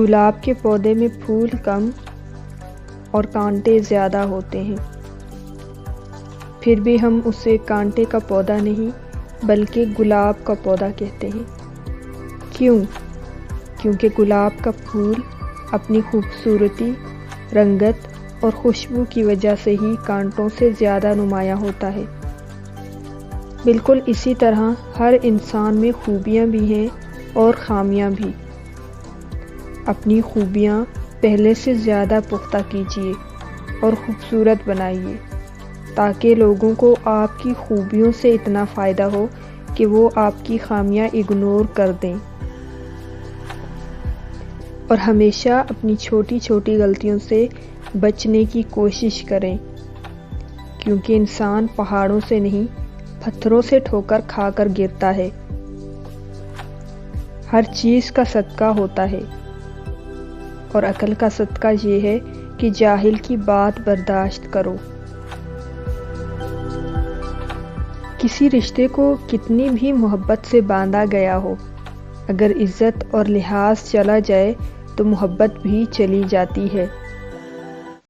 گلاب کے پودے میں پھول کم اور کانٹے زیادہ ہوتے ہیں، پھر بھی ہم اسے کانٹے کا پودا نہیں بلکہ گلاب کا پودا کہتے ہیں۔ کیوں؟ کیونکہ گلاب کا پھول اپنی خوبصورتی، رنگت اور خوشبو کی وجہ سے ہی کانٹوں سے زیادہ نمایاں ہوتا ہے۔ بالکل اسی طرح ہر انسان میں خوبیاں بھی ہیں اور خامیاں بھی۔ اپنی خوبیاں پہلے سے زیادہ پختہ کیجیے اور خوبصورت بنائیے، تاکہ لوگوں کو آپ کی خوبیوں سے اتنا فائدہ ہو کہ وہ آپ کی خامیاں اگنور کر دیں۔ اور ہمیشہ اپنی چھوٹی چھوٹی غلطیوں سے بچنے کی کوشش کریں، کیونکہ انسان پہاڑوں سے نہیں پتھروں سے ٹھوکر کھا کر گرتا ہے۔ ہر چیز کا صدقہ ہوتا ہے، اور عقل کا صدقہ یہ ہے کہ جاہل کی بات برداشت کرو۔ کسی رشتے کو کتنی بھی محبت سے باندھا گیا ہو، اگر عزت اور لحاظ چلا جائے تو محبت بھی چلی جاتی ہے۔